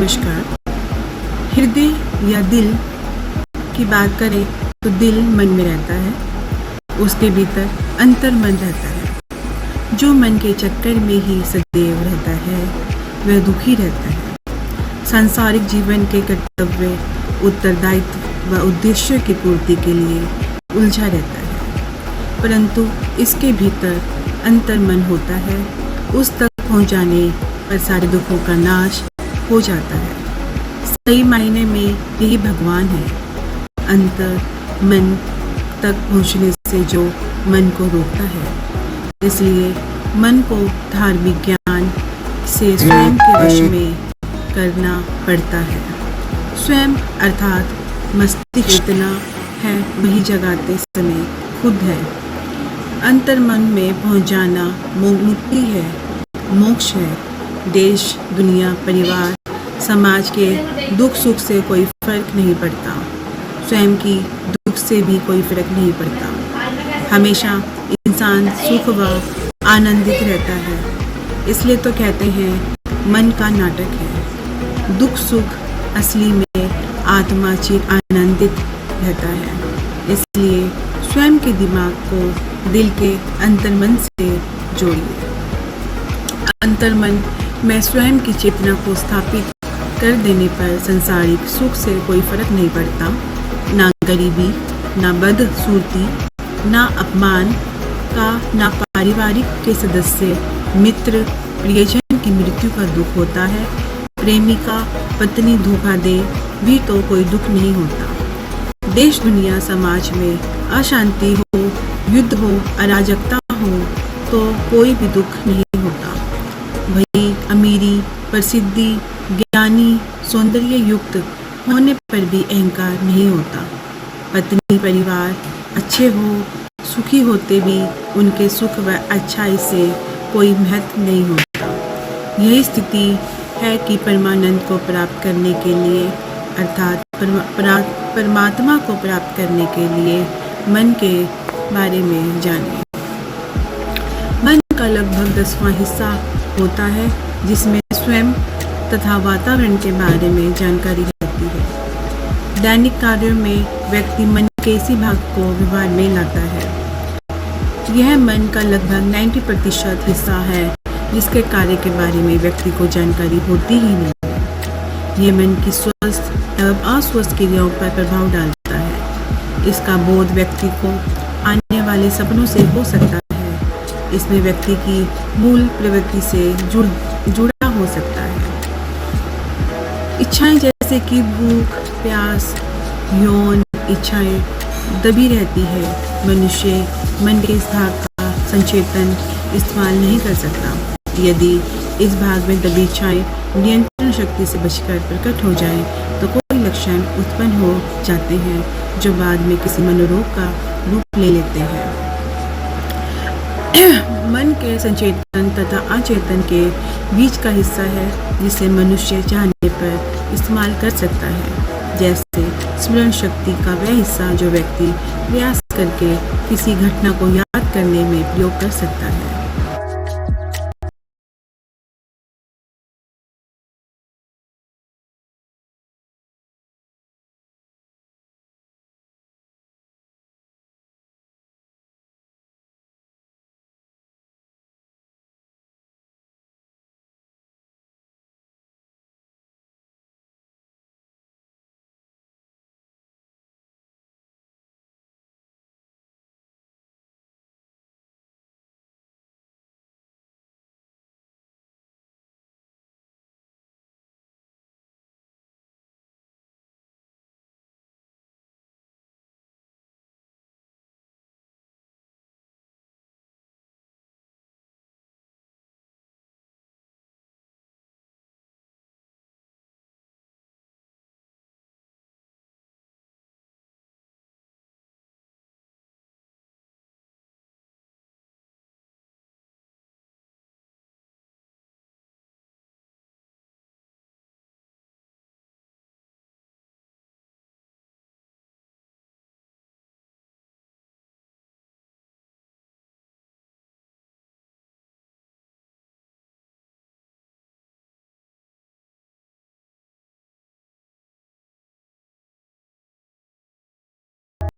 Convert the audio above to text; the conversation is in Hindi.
नमस्कार। हृदय या दिल की बात करें तो दिल मन में रहता है, उसके भीतर अंतर मन रहता है। जो मन के चक्कर में ही सदैव रहता है वह दुखी रहता है। सांसारिक जीवन के कर्तव्य, उत्तरदायित्व व उद्देश्य की पूर्ति के लिए उलझा रहता है, परंतु इसके भीतर अंतर मन होता है। उस तक पहुँच जाने पर सारे दुखों का नाश हो जाता है। सही मायने में यही भगवान है। अंतर मन तक पहुँचने से जो मन को रोकता है, इसलिए मन को धार्मिक ज्ञान से स्वयं के वश में करना पड़ता है। स्वयं अर्थात मस्तिष्क जितना है वही जगाते समय खुद है। अंतर मन में पहुँच जाना मुक्ति है, मोक्ष है। देश, दुनिया, परिवार, समाज के दुख सुख से कोई फर्क नहीं पड़ता, स्वयं की दुख से भी कोई फर्क नहीं पड़ता। हमेशा इंसान सुख व आनंदित रहता है। इसलिए तो कहते हैं मन का नाटक है। दुख सुख असली में आत्मा चिर आनंदित रहता है। इसलिए स्वयं के दिमाग को दिल के अंतर्मन से जोड़िए। अंतर्मन में स्वयं की चेतना को स्थापित कर देने पर संसारिक सुख से कोई फर्क नहीं पड़ता। ना गरीबी, ना बदसूरती, ना अपमान का, ना पारिवारिक के सदस्य, मित्र, प्रियजन की मृत्यु का दुख होता है। प्रेमिका पत्नी धोखा दे भी तो कोई दुख नहीं होता। देश दुनिया समाज में अशांति हो, युद्ध हो, अराजकता हो तो कोई भी दुख नहीं होता। वही अमीरी, प्रसिद्धि, ज्ञानी, सौंदर्य युक्त होने पर भी अहंकार नहीं होता। पत्नी परिवार अच्छे हो, सुखी होते भी उनके सुख व अच्छाई से कोई महत्व नहीं होता। यही स्थिति है कि परमानंद को प्राप्त करने के लिए अर्थात परमात्मा को प्राप्त करने के लिए मन के बारे में जानिए। मन का लगभग 10वां हिस्सा होता है, जिसमें स्वयं तथा वातावरण के बारे में जानकारी रहती है। दैनिक कार्यों में व्यक्ति मन के इसी भाग को व्यवहार में लाता है। यह मन का लगभग 90% हिस्सा है, जिसके कार्य के बारे में व्यक्ति को जानकारी होती ही नहीं। यह मन की स्वस्थ एवं अस्वस्थ क्रियाओं पर प्रभाव डालता है। इसका बोध व्यक्ति को आने वाले सपनों से हो सकता है। इसमें व्यक्ति की मूल प्रवृत्ति से जुड़ा हो सकता है। इच्छाएं जैसे कि भूख, प्यास, यौन इच्छाएं दबी रहती है। मनुष्य मन के इस भाग का संचेतन इस्तेमाल नहीं कर सकता। यदि इस भाग में दबी इच्छाएं नियंत्रण शक्ति से बचकर प्रकट हो जाए तो कोई लक्षण उत्पन्न हो जाते हैं, जो बाद में किसी मनोरोग का रूप ले लेते हैं। मन के संचेतन तथा अचेतन के बीच का हिस्सा है, जिसे मनुष्य चाहने पर इस्तेमाल कर सकता है। जैसे स्मरण शक्ति का वह हिस्सा जो व्यक्ति प्रयास करके किसी घटना को याद करने में प्रयोग कर सकता है।